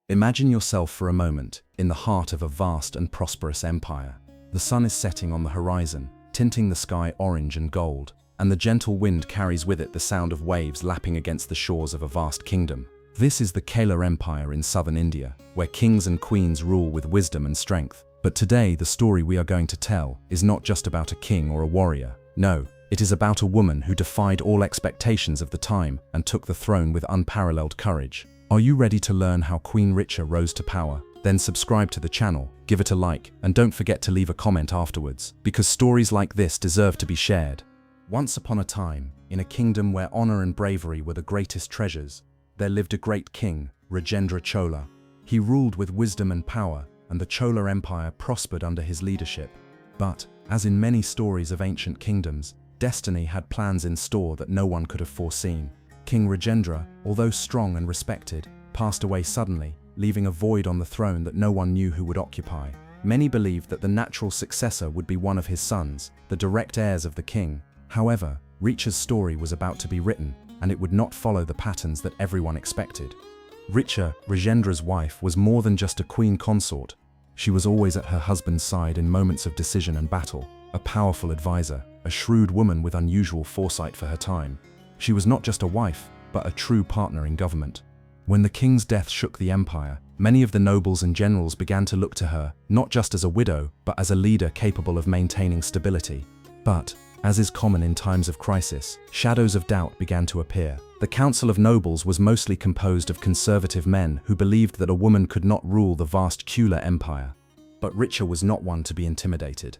Imagine yourself for a moment in the heart of a vast and prosperous empire. The sun is setting on the horizon, tinting the sky orange and gold, and the gentle wind carries with it the sound of waves lapping against the shores of a vast kingdom. This is the Chola Empire in southern India, where kings and queens rule with wisdom and strength. But today, the story we are going to tell is not just about a king or a warrior. No, it is about a woman who defied all expectations of the time and took the throne with unparalleled courage. Are you ready to learn how Queen Richa rose to power? Then subscribe to the channel, give it a like, and don't forget to leave a comment afterwards, because stories like this deserve to be shared. Once upon a time, in a kingdom where honor and bravery were the greatest treasures, there lived a great king, Rajendra Chola. He ruled with wisdom and power, and the Chola Empire prospered under his leadership. But, as in many stories of ancient kingdoms, destiny had plans in store that no one could have foreseen. King Rajendra, although strong and respected, passed away suddenly, leaving a void on the throne that no one knew who would occupy. Many believed that the natural successor would be one of his sons, the direct heirs of the king. However, Richa's story was about to be written, and it would not follow the patterns that everyone expected. Richa, Rajendra's wife, was more than just a queen consort. She was always at her husband's side in moments of decision and battle, a powerful advisor, a shrewd woman with unusual foresight for her time. She was not just a wife, but a true partner in government. When the king's death shook the empire, many of the nobles and generals began to look to her, not just as a widow, but as a leader capable of maintaining stability. But, as is common in times of crisis, shadows of doubt began to appear. The Council of Nobles was mostly composed of conservative men who believed that a woman could not rule the vast Chola Empire. But Richa was not one to be intimidated.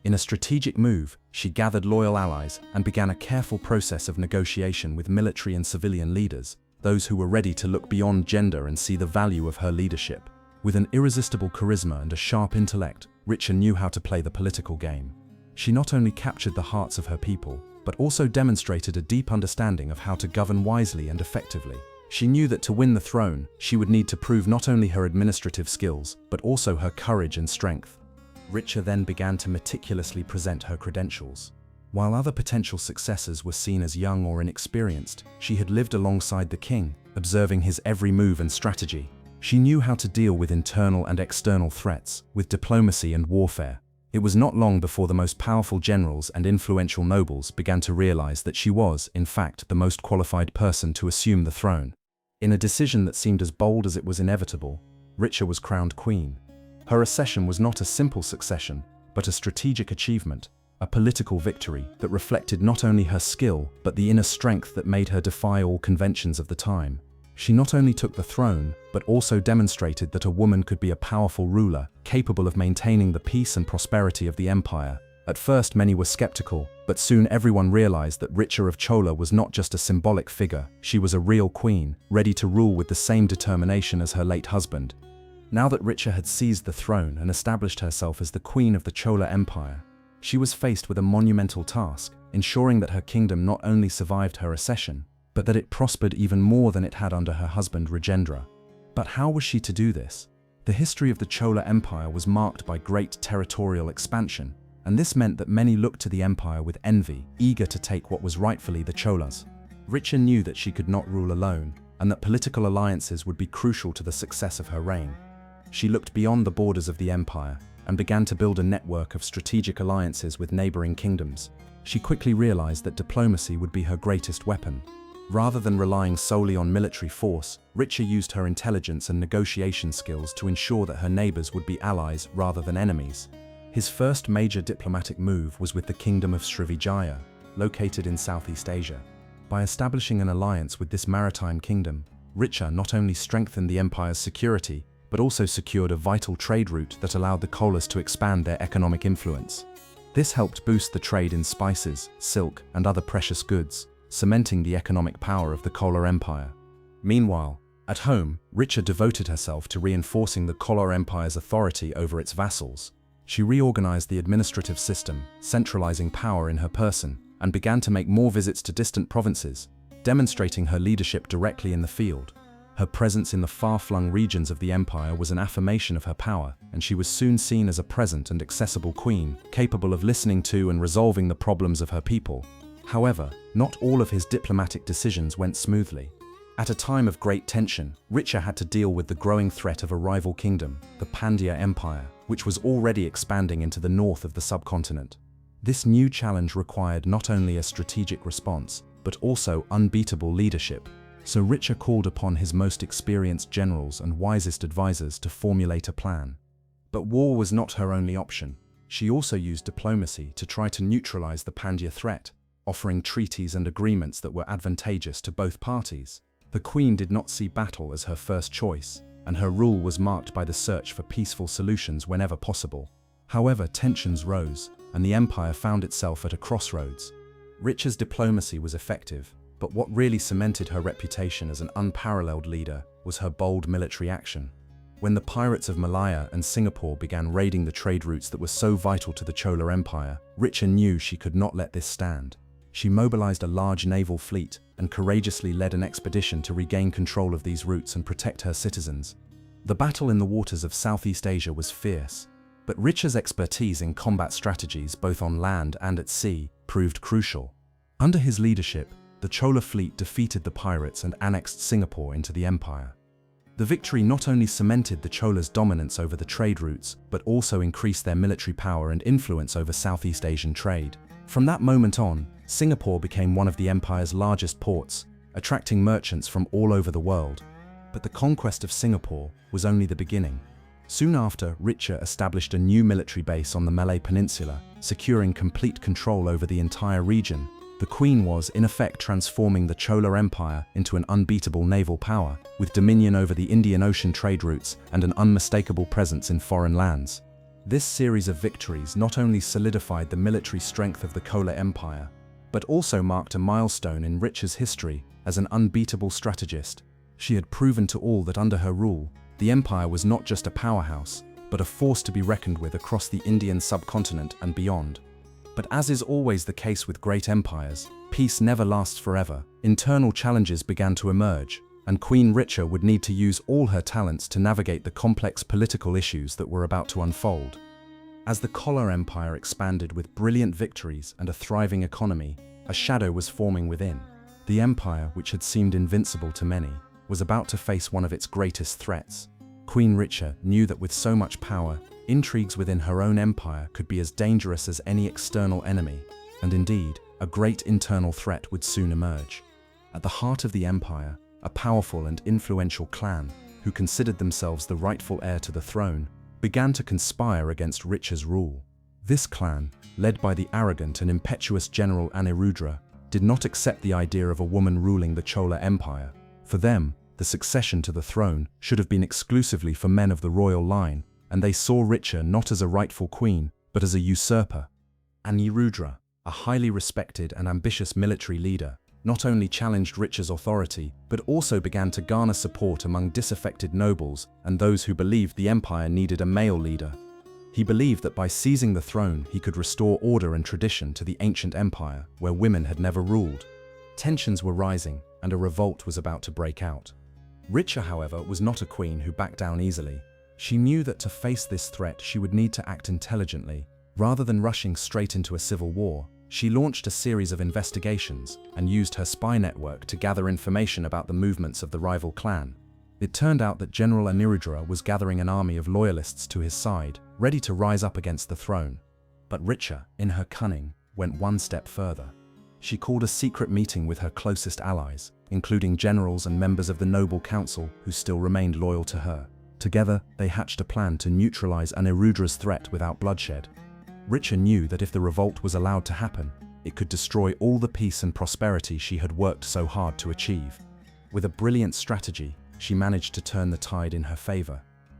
In a strategic move, she gathered loyal allies and began a careful process of negotiation with military and civilian leaders, those who were ready to look beyond gender and see the value of her leadership. With an irresistible charisma and a sharp intellect, Richa knew how to play the political game. She not only captured the hearts of her people, but also demonstrated a deep understanding of how to govern wisely and effectively. She knew that to win the throne, she would need to prove not only her administrative skills, but also her courage and strength. Richa then began to meticulously present her credentials. While other potential successors were seen as young or inexperienced, she had lived alongside the king, observing his every move and strategy. She knew how to deal with internal and external threats, with diplomacy and warfare. It was not long before the most powerful generals and influential nobles began to realize that she was, in fact, the most qualified person to assume the throne. In a decision that seemed as bold as it was inevitable, Richa was crowned queen. Her accession was not a simple succession, but a strategic achievement, a political victory that reflected not only her skill, but the inner strength that made her defy all conventions of the time. She not only took the throne, but also demonstrated that a woman could be a powerful ruler, capable of maintaining the peace and prosperity of the empire. At first, many were skeptical, but soon everyone realized that Richa of Chola was not just a symbolic figure. She was a real queen, ready to rule with the same determination as her late husband. Now that Richa had seized the throne and established herself as the queen of the Chola Empire, she was faced with a monumental task, ensuring that her kingdom not only survived her accession, but that it prospered even more than it had under her husband Rajendra. But how was she to do this? The history of the Chola Empire was marked by great territorial expansion, and this meant that many looked to the empire with envy, eager to take what was rightfully the Cholas. Richa knew that she could not rule alone, and that political alliances would be crucial to the success of her reign. She looked beyond the borders of the empire and began to build a network of strategic alliances with neighboring kingdoms. She quickly realized that diplomacy would be her greatest weapon. Rather than relying solely on military force, Richa used her intelligence and negotiation skills to ensure that her neighbors would be allies rather than enemies. His first major diplomatic move was with the Kingdom of Srivijaya, located in Southeast Asia. By establishing an alliance with this maritime kingdom, Richa not only strengthened the empire's security, but also secured a vital trade route that allowed the Cholas to expand their economic influence. This helped boost the trade in spices, silk, and other precious goods, cementing the economic power of the Chola Empire. Meanwhile, at home, Richa devoted herself to reinforcing the Chola Empire's authority over its vassals. She reorganized the administrative system, centralizing power in her person, and began to make more visits to distant provinces, demonstrating her leadership directly in the field. Her presence in the far-flung regions of the empire was an affirmation of her power, and she was soon seen as a present and accessible queen, capable of listening to and resolving the problems of her people. However, not all of his diplomatic decisions went smoothly. At a time of great tension, Richa had to deal with the growing threat of a rival kingdom, the Pandya Empire, which was already expanding into the north of the subcontinent. This new challenge required not only a strategic response, but also unbeatable leadership. So Richa called upon his most experienced generals and wisest advisors to formulate a plan. But war was not her only option. She also used diplomacy to try to neutralize the Pandya threat, offering treaties and agreements that were advantageous to both parties. The queen did not see battle as her first choice, and her rule was marked by the search for peaceful solutions whenever possible. However, tensions rose, and the empire found itself at a crossroads. Richa's diplomacy was effective, but what really cemented her reputation as an unparalleled leader was her bold military action. When the pirates of Malaya and Singapore began raiding the trade routes that were so vital to the Chola Empire, Richa knew she could not let this stand. She mobilized a large naval fleet and courageously led an expedition to regain control of these routes and protect her citizens. The battle in the waters of Southeast Asia was fierce, but Richa's expertise in combat strategies both on land and at sea proved crucial. Under his leadership, the Chola fleet defeated the pirates and annexed Singapore into the empire. The victory not only cemented the Cholas' dominance over the trade routes, but also increased their military power and influence over Southeast Asian trade. From that moment on, Singapore became one of the empire's largest ports, attracting merchants from all over the world. But the conquest of Singapore was only the beginning. Soon after, Richa established a new military base on the Malay Peninsula, securing complete control over the entire region. The Queen was, in effect, transforming the Chola Empire into an unbeatable naval power, with dominion over the Indian Ocean trade routes and an unmistakable presence in foreign lands. This series of victories not only solidified the military strength of the Chola Empire, but also marked a milestone in Richa's history as an unbeatable strategist. She had proven to all that under her rule, the empire was not just a powerhouse, but a force to be reckoned with across the Indian subcontinent and beyond. But as is always the case with great empires, peace never lasts forever. Internal challenges began to emerge, and Queen Richa would need to use all her talents to navigate the complex political issues that were about to unfold. As the Chola Empire expanded with brilliant victories and a thriving economy, a shadow was forming within. The empire, which had seemed invincible to many, was about to face one of its greatest threats. Queen Richa knew that with so much power, intrigues within her own empire could be as dangerous as any external enemy, and indeed, a great internal threat would soon emerge. At the heart of the empire, a powerful and influential clan, who considered themselves the rightful heir to the throne, began to conspire against Richa's rule. This clan, led by the arrogant and impetuous general Anirudra, did not accept the idea of a woman ruling the Chola Empire. For them, the succession to the throne should have been exclusively for men of the royal line, and they saw Richa not as a rightful queen, but as a usurper. Anirudra, a highly respected and ambitious military leader, not only challenged Richa's authority, but also began to garner support among disaffected nobles and those who believed the empire needed a male leader. He believed that by seizing the throne, he could restore order and tradition to the ancient empire, where women had never ruled. Tensions were rising, and a revolt was about to break out. Richa, however, was not a queen who backed down easily. She knew that to face this threat, she would need to act intelligently. Rather than rushing straight into a civil war, she launched a series of investigations and used her spy network to gather information about the movements of the rival clan. It turned out that General Anirudra was gathering an army of loyalists to his side, ready to rise up against the throne. But Richa, in her cunning, went one step further. She called a secret meeting with her closest allies, including generals and members of the noble council who still remained loyal to her. Together, they hatched a plan to neutralize Anirudra's threat without bloodshed. Richa knew that if the revolt was allowed to happen, it could destroy all the peace and prosperity she had worked so hard to achieve. With a brilliant strategy, she managed to turn the tide in her favor.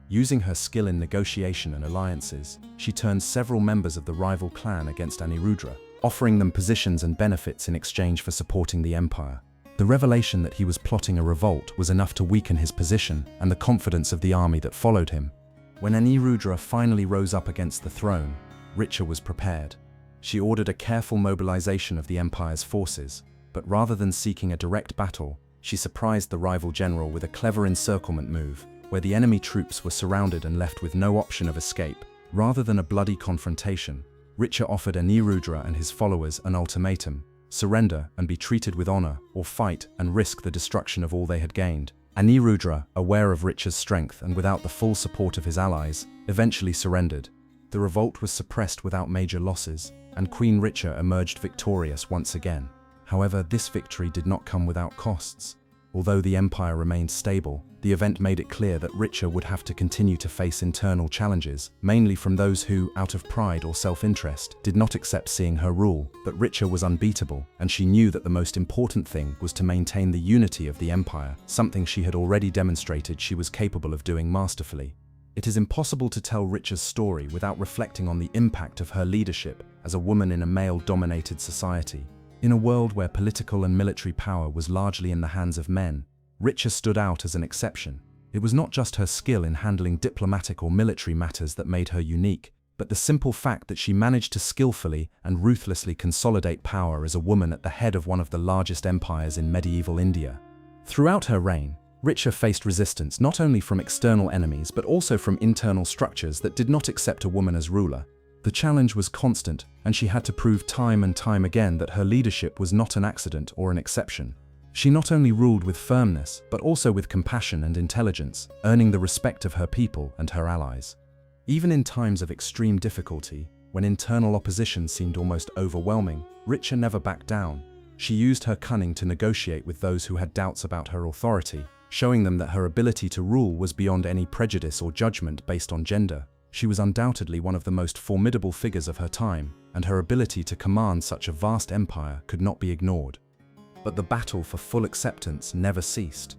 Using her skill in negotiation and alliances, she turned several members of the rival clan against Anirudra, offering them positions and benefits in exchange for supporting the empire. The revelation that he was plotting a revolt was enough to weaken his position and the confidence of the army that followed him. When Anirudra finally rose up against the throne, Richa was prepared. She ordered a careful mobilization of the empire's forces, but rather than seeking a direct battle, she surprised the rival general with a clever encirclement move, where the enemy troops were surrounded and left with no option of escape. Rather than a bloody confrontation, Richa offered Anirudra and his followers an ultimatum: surrender and be treated with honor, or fight and risk the destruction of all they had gained. Anirudra, aware of Richa's strength and without the full support of his allies, eventually surrendered. The revolt was suppressed without major losses, and Queen Richa emerged victorious once again. However, this victory did not come without costs. Although the empire remained stable, the event made it clear that Richa would have to continue to face internal challenges, mainly from those who, out of pride or self-interest, did not accept seeing her rule. But Richa was unbeatable, and she knew that the most important thing was to maintain the unity of the empire, something she had already demonstrated she was capable of doing masterfully. It is impossible to tell Richa's story without reflecting on the impact of her leadership as a woman in a male-dominated society. In a world where political and military power was largely in the hands of men, Richa stood out as an exception. It was not just her skill in handling diplomatic or military matters that made her unique, but the simple fact that she managed to skillfully and ruthlessly consolidate power as a woman at the head of one of the largest empires in medieval India. Throughout her reign, Richa faced resistance not only from external enemies but also from internal structures that did not accept a woman as ruler. The challenge was constant, and she had to prove time and time again that her leadership was not an accident or an exception. She not only ruled with firmness, but also with compassion and intelligence, earning the respect of her people and her allies. Even in times of extreme difficulty, when internal opposition seemed almost overwhelming, Richa never backed down. She used her cunning to negotiate with those who had doubts about her authority, showing them that her ability to rule was beyond any prejudice or judgment based on gender. She was undoubtedly one of the most formidable figures of her time, and her ability to command such a vast empire could not be ignored. But the battle for full acceptance never ceased.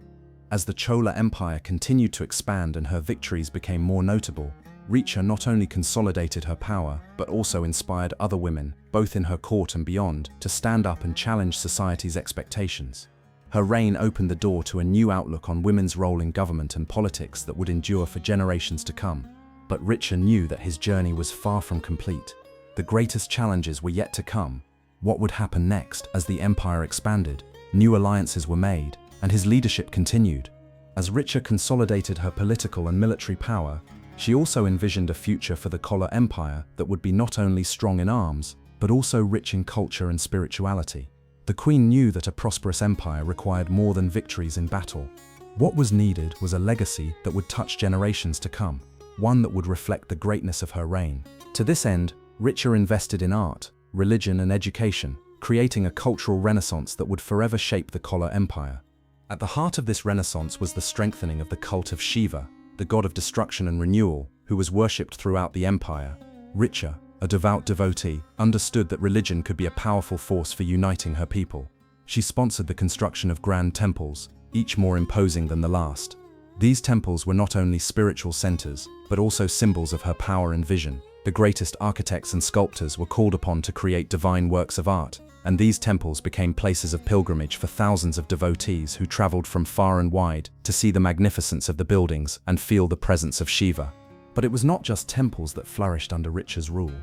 As the Chola Empire continued to expand and her victories became more notable, Richa not only consolidated her power, but also inspired other women, both in her court and beyond, to stand up and challenge society's expectations. Her reign opened the door to a new outlook on women's role in government and politics that would endure for generations to come. But Richa knew that his journey was far from complete. The greatest challenges were yet to come. What would happen next as the empire expanded? New alliances were made, and his leadership continued. As Richa consolidated her political and military power, she also envisioned a future for the Chola Empire that would be not only strong in arms, but also rich in culture and spirituality. The queen knew that a prosperous empire required more than victories in battle. What was needed was a legacy that would touch generations to come, one that would reflect the greatness of her reign. To this end, Richa invested in art, religion and education, creating a cultural renaissance that would forever shape the Chola Empire. At the heart of this renaissance was the strengthening of the cult of Shiva, the god of destruction and renewal, who was worshipped throughout the empire. Richa, a devout devotee, understood that religion could be a powerful force for uniting her people. She sponsored the construction of grand temples, each more imposing than the last. These temples were not only spiritual centers, but also symbols of her power and vision. The greatest architects and sculptors were called upon to create divine works of art, and these temples became places of pilgrimage for thousands of devotees who traveled from far and wide to see the magnificence of the buildings and feel the presence of Shiva. But it was not just temples that flourished under Richa's rule.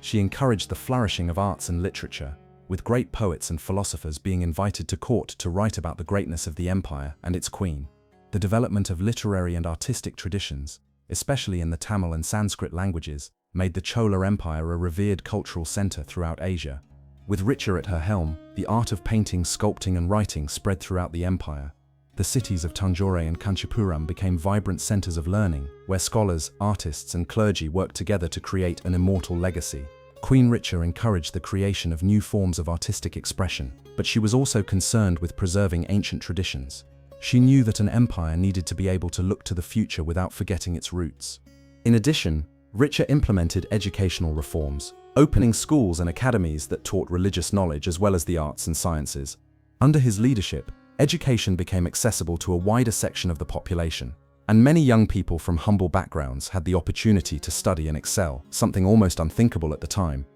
She encouraged the flourishing of arts and literature, with great poets and philosophers being invited to court to write about the greatness of the empire and its queen. The development of literary and artistic traditions, especially in the Tamil and Sanskrit languages, made the Chola Empire a revered cultural center throughout Asia. With Richa at her helm, the art of painting, sculpting and writing spread throughout the empire. The cities of Tanjore and Kanchipuram became vibrant centers of learning, where scholars, artists and clergy worked together to create an immortal legacy. Queen Richa encouraged the creation of new forms of artistic expression, but she was also concerned with preserving ancient traditions. She knew that an empire needed to be able to look to the future without forgetting its roots. In addition, Richa implemented educational reforms, opening schools and academies that taught religious knowledge as well as the arts and sciences. Under his leadership, education became accessible to a wider section of the population, and many young people from humble backgrounds had the opportunity to study and excel, something almost unthinkable at the time.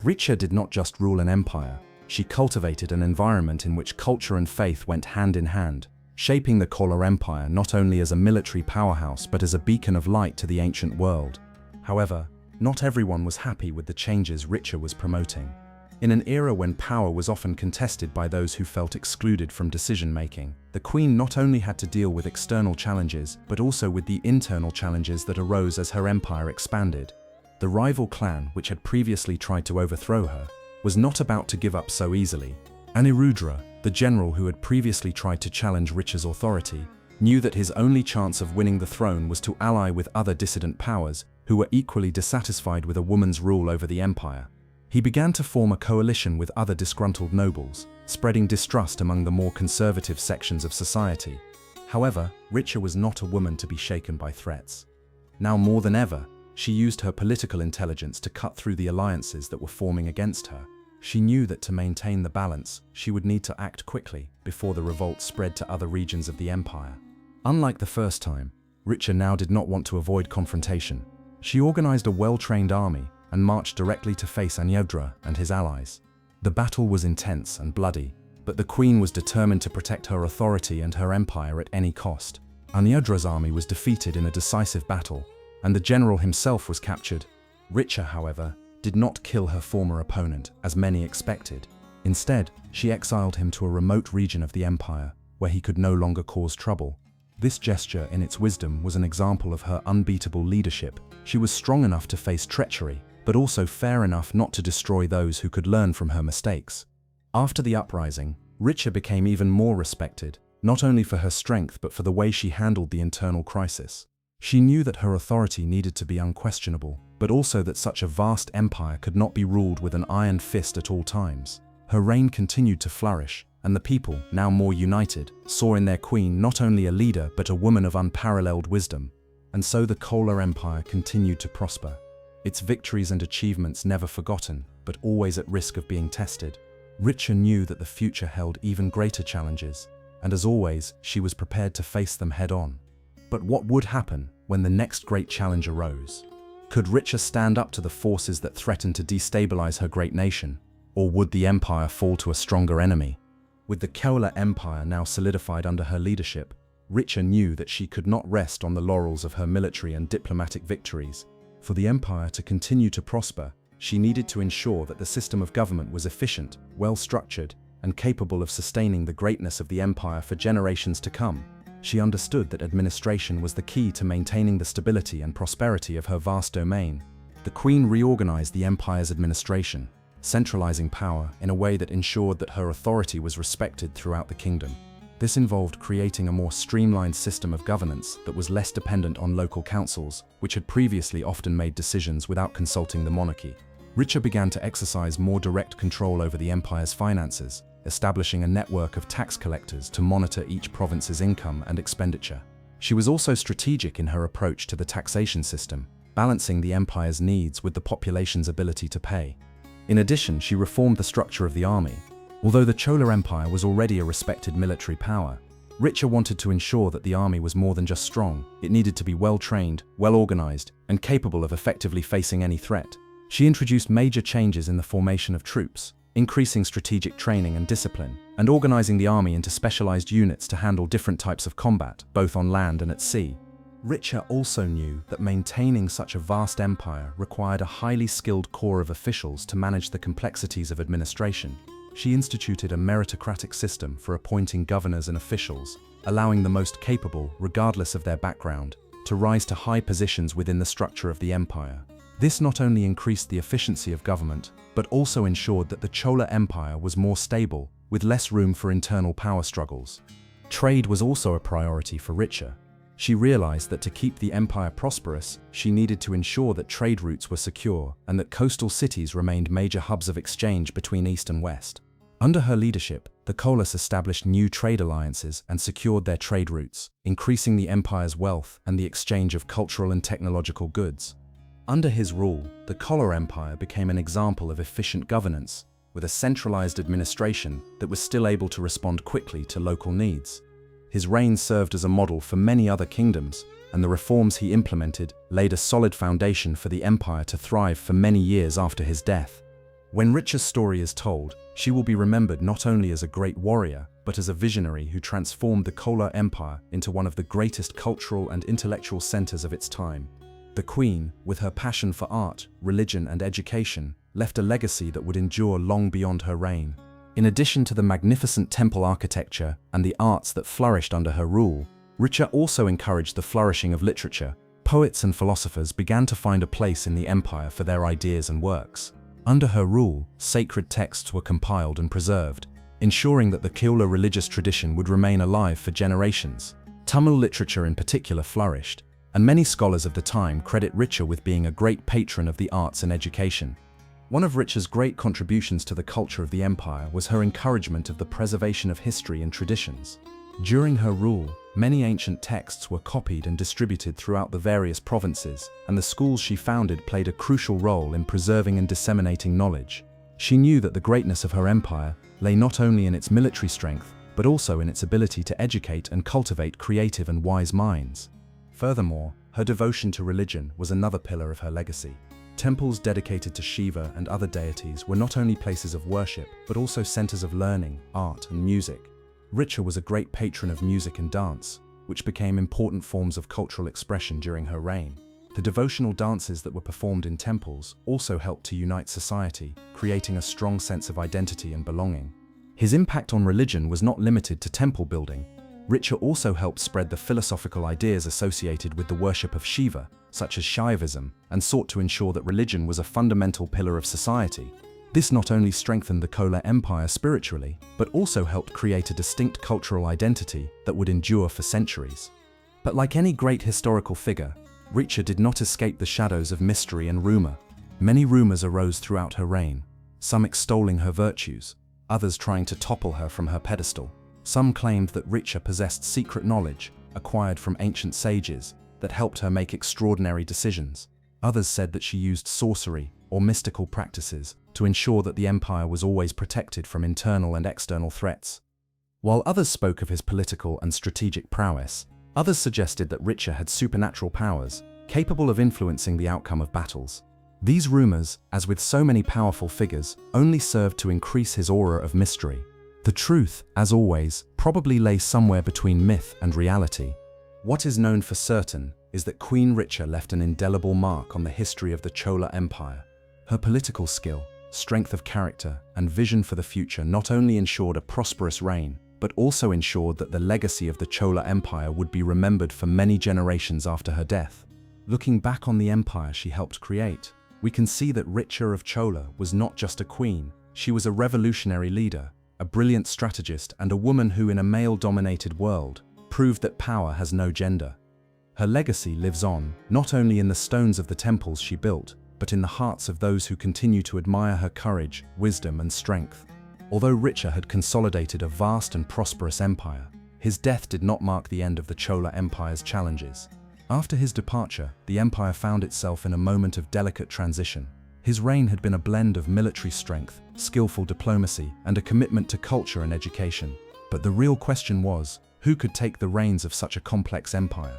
Richa did not just rule an empire, she cultivated an environment in which culture and faith went hand in hand, shaping the Chola Empire not only as a military powerhouse but as a beacon of light to the ancient world. However, not everyone was happy with the changes Richa was promoting. In an era when power was often contested by those who felt excluded from decision-making, the queen not only had to deal with external challenges, but also with the internal challenges that arose as her empire expanded. The rival clan, which had previously tried to overthrow her, was not about to give up so easily. Anirudra, the general who had previously tried to challenge Richa's authority, knew that his only chance of winning the throne was to ally with other dissident powers who were equally dissatisfied with a woman's rule over the empire. He began to form a coalition with other disgruntled nobles, spreading distrust among the more conservative sections of society. However, Richa was not a woman to be shaken by threats. Now more than ever, she used her political intelligence to cut through the alliances that were forming against her. She knew that to maintain the balance, she would need to act quickly before the revolt spread to other regions of the empire. Unlike the first time, Richa now did not want to avoid confrontation. She organized a well-trained army and marched directly to face Anirudra and his allies. The battle was intense and bloody, but the queen was determined to protect her authority and her empire at any cost. Anirudra's army was defeated in a decisive battle, and the general himself was captured. Richa, however, did not kill her former opponent, as many expected. Instead, she exiled him to a remote region of the empire, where he could no longer cause trouble. This gesture, in its wisdom, was an example of her unbeatable leadership. She was strong enough to face treachery, but also fair enough not to destroy those who could learn from her mistakes. After the uprising, Richa became even more respected, not only for her strength but for the way she handled the internal crisis. She knew that her authority needed to be unquestionable, but also that such a vast empire could not be ruled with an iron fist at all times. Her reign continued to flourish, and the people, now more united, saw in their queen not only a leader but a woman of unparalleled wisdom. And so the Chola Empire continued to prosper, its victories and achievements never forgotten, but always at risk of being tested. Richa knew that the future held even greater challenges, and as always, she was prepared to face them head-on. But what would happen when the next great challenge arose? Could Richa stand up to the forces that threatened to destabilize her great nation, or would the empire fall to a stronger enemy? With the Chola Empire now solidified under her leadership, Richa knew that she could not rest on the laurels of her military and diplomatic victories. For the empire to continue to prosper, she needed to ensure that the system of government was efficient, well-structured, and capable of sustaining the greatness of the empire for generations to come. She understood that administration was the key to maintaining the stability and prosperity of her vast domain. The queen reorganized the empire's administration, centralizing power in a way that ensured that her authority was respected throughout the kingdom. This involved creating a more streamlined system of governance that was less dependent on local councils, which had previously often made decisions without consulting the monarchy. Richa began to exercise more direct control over the empire's finances, establishing a network of tax collectors to monitor each province's income and expenditure. She was also strategic in her approach to the taxation system, balancing the empire's needs with the population's ability to pay. In addition, she reformed the structure of the army. Although the Chola Empire was already a respected military power, Richa wanted to ensure that the army was more than just strong. It needed to be well-trained, well-organized, and capable of effectively facing any threat. She introduced major changes in the formation of troops, increasing strategic training and discipline, and organizing the army into specialized units to handle different types of combat, both on land and at sea. Richa also knew that maintaining such a vast empire required a highly skilled core of officials to manage the complexities of administration. She instituted a meritocratic system for appointing governors and officials, allowing the most capable, regardless of their background, to rise to high positions within the structure of the empire. This not only increased the efficiency of government, but also ensured that the Chola Empire was more stable, with less room for internal power struggles. Trade was also a priority for Richa. She realized that to keep the empire prosperous, she needed to ensure that trade routes were secure and that coastal cities remained major hubs of exchange between East and West. Under her leadership, the Cholas established new trade alliances and secured their trade routes, increasing the empire's wealth and the exchange of cultural and technological goods. Under his rule, the Chola Empire became an example of efficient governance, with a centralized administration that was still able to respond quickly to local needs. His reign served as a model for many other kingdoms, and the reforms he implemented laid a solid foundation for the empire to thrive for many years after his death. When Richa's story is told, she will be remembered not only as a great warrior, but as a visionary who transformed the Chola Empire into one of the greatest cultural and intellectual centers of its time. The queen, with her passion for art, religion, and education, left a legacy that would endure long beyond her reign. In addition to the magnificent temple architecture and the arts that flourished under her rule, Richa also encouraged the flourishing of literature. Poets and philosophers began to find a place in the empire for their ideas and works. Under her rule, sacred texts were compiled and preserved, ensuring that the Chola religious tradition would remain alive for generations. Tamil literature in particular flourished, and many scholars of the time credit Richa with being a great patron of the arts and education. One of Richa's great contributions to the culture of the empire was her encouragement of the preservation of history and traditions. During her rule, many ancient texts were copied and distributed throughout the various provinces, and the schools she founded played a crucial role in preserving and disseminating knowledge. She knew that the greatness of her empire lay not only in its military strength, but also in its ability to educate and cultivate creative and wise minds. Furthermore, her devotion to religion was another pillar of her legacy. Temples dedicated to Shiva and other deities were not only places of worship, but also centers of learning, art, and music. Richa was a great patron of music and dance, which became important forms of cultural expression during her reign. The devotional dances that were performed in temples also helped to unite society, creating a strong sense of identity and belonging. His impact on religion was not limited to temple building. Richa also helped spread the philosophical ideas associated with the worship of Shiva, such as Shaivism, and sought to ensure that religion was a fundamental pillar of society. This not only strengthened the Chola Empire spiritually, but also helped create a distinct cultural identity that would endure for centuries. But like any great historical figure, Richa did not escape the shadows of mystery and rumor. Many rumors arose throughout her reign, some extolling her virtues, others trying to topple her from her pedestal. Some claimed that Richa possessed secret knowledge, acquired from ancient sages, that helped her make extraordinary decisions. Others said that she used sorcery or mystical practices to ensure that the empire was always protected from internal and external threats. While others spoke of his political and strategic prowess, others suggested that Richa had supernatural powers, capable of influencing the outcome of battles. These rumors, as with so many powerful figures, only served to increase his aura of mystery. The truth, as always, probably lay somewhere between myth and reality. What is known for certain is that Queen Richa left an indelible mark on the history of the Chola Empire. Her political skill, strength of character, and vision for the future not only ensured a prosperous reign, but also ensured that the legacy of the Chola Empire would be remembered for many generations after her death. Looking back on the empire she helped create, we can see that Richa of Chola was not just a queen, she was a revolutionary leader, a brilliant strategist, and a woman who, in a male-dominated world, proved that power has no gender. Her legacy lives on, not only in the stones of the temples she built, but in the hearts of those who continue to admire her courage, wisdom, and strength. Although Richa had consolidated a vast and prosperous empire, his death did not mark the end of the Chola Empire's challenges. After his departure, the empire found itself in a moment of delicate transition. His reign had been a blend of military strength, skillful diplomacy, and a commitment to culture and education. But the real question was, who could take the reins of such a complex empire?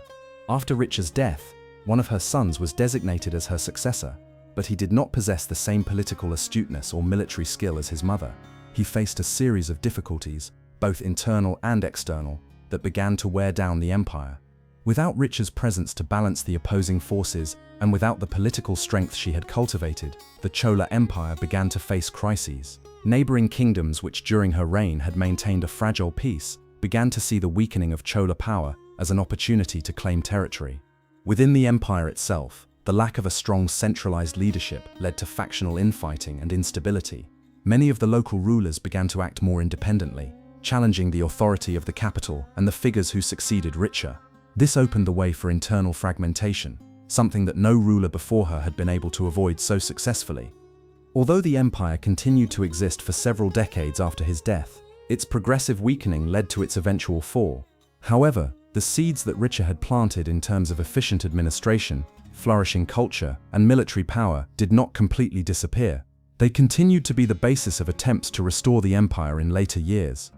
After Richa's death, one of her sons was designated as her successor, but he did not possess the same political astuteness or military skill as his mother. He faced a series of difficulties, both internal and external, that began to wear down the empire. Without Richa's presence to balance the opposing forces, and without the political strength she had cultivated, the Chola Empire began to face crises. Neighboring kingdoms, which during her reign had maintained a fragile peace, began to see the weakening of Chola power as an opportunity to claim territory. Within the empire itself, the lack of a strong centralized leadership led to factional infighting and instability. Many of the local rulers began to act more independently, challenging the authority of the capital and the figures who succeeded Richa. This opened the way for internal fragmentation, something that no ruler before her had been able to avoid so successfully. Although the empire continued to exist for several decades after his death, its progressive weakening led to its eventual fall. However, the seeds that Richa had planted in terms of efficient administration, flourishing culture, and military power did not completely disappear. They continued to be the basis of attempts to restore the empire in later years.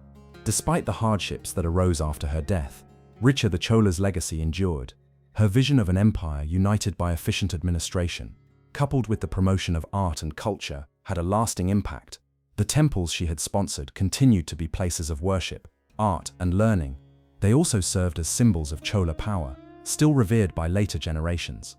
Despite the hardships that arose after her death, Richa the Chola's legacy endured. Her vision of an empire united by efficient administration, coupled with the promotion of art and culture, had a lasting impact. The temples she had sponsored continued to be places of worship, art, and learning. They also served as symbols of Chola power, still revered by later generations.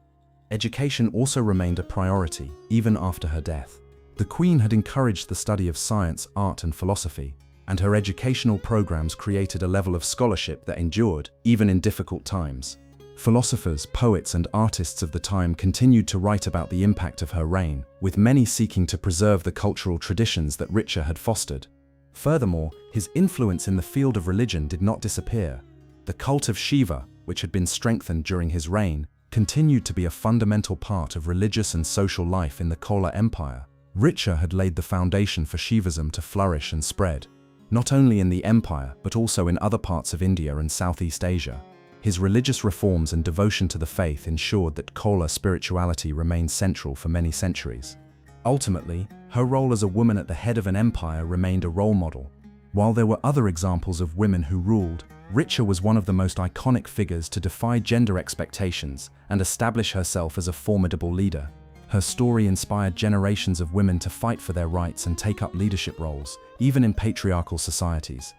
Education also remained a priority, even after her death. The Queen had encouraged the study of science, art, and philosophy, and her educational programs created a level of scholarship that endured, even in difficult times. Philosophers, poets, and artists of the time continued to write about the impact of her reign, with many seeking to preserve the cultural traditions that Richa had fostered. Furthermore, his influence in the field of religion did not disappear. The cult of Shiva, which had been strengthened during his reign, continued to be a fundamental part of religious and social life in the Chola Empire. Richa had laid the foundation for Shivaism to flourish and spread, not only in the empire but also in other parts of India and Southeast Asia. His religious reforms and devotion to the faith ensured that Chola spirituality remained central for many centuries. Ultimately, her role as a woman at the head of an empire remained a role model. While there were other examples of women who ruled, Richa was one of the most iconic figures to defy gender expectations and establish herself as a formidable leader. Her story inspired generations of women to fight for their rights and take up leadership roles, even in patriarchal societies.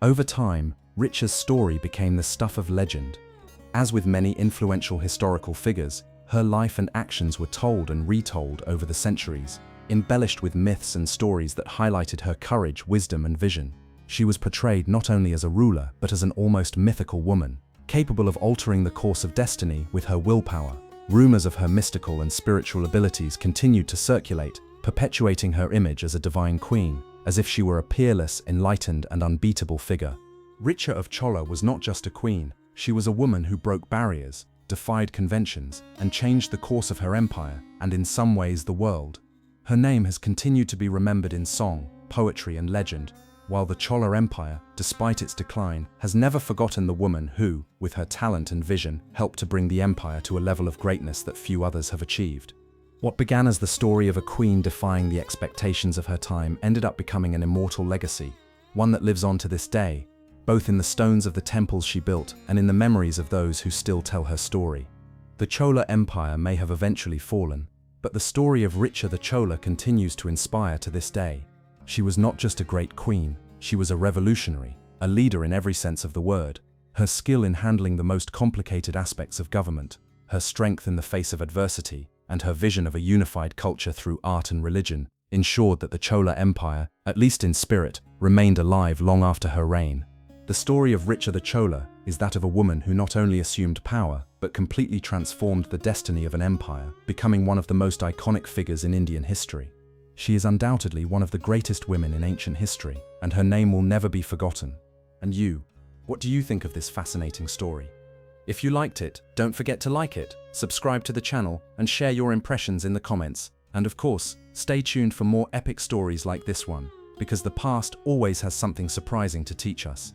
Over time, Richa's story became the stuff of legend. As with many influential historical figures, her life and actions were told and retold over the centuries, embellished with myths and stories that highlighted her courage, wisdom, and vision. She was portrayed not only as a ruler, but as an almost mythical woman, capable of altering the course of destiny with her willpower. Rumors of her mystical and spiritual abilities continued to circulate, perpetuating her image as a divine queen, as if she were a peerless, enlightened, and unbeatable figure. Richa of Chola was not just a queen, she was a woman who broke barriers, defied conventions, and changed the course of her empire, and in some ways the world. Her name has continued to be remembered in song, poetry, and legend, while the Chola Empire, despite its decline, has never forgotten the woman who, with her talent and vision, helped to bring the empire to a level of greatness that few others have achieved. What began as the story of a queen defying the expectations of her time ended up becoming an immortal legacy, one that lives on to this day, both in the stones of the temples she built and in the memories of those who still tell her story. The Chola Empire may have eventually fallen, but the story of Richa the Chola continues to inspire to this day. She was not just a great queen, she was a revolutionary, a leader in every sense of the word. Her skill in handling the most complicated aspects of government, her strength in the face of adversity, and her vision of a unified culture through art and religion ensured that the Chola Empire, at least in spirit, remained alive long after her reign. The story of Richa the Chola is that of a woman who not only assumed power, but completely transformed the destiny of an empire, becoming one of the most iconic figures in Indian history. She is undoubtedly one of the greatest women in ancient history, and her name will never be forgotten. And you, what do you think of this fascinating story? If you liked it, don't forget to like it, subscribe to the channel, and share your impressions in the comments. And of course, stay tuned for more epic stories like this one, because the past always has something surprising to teach us.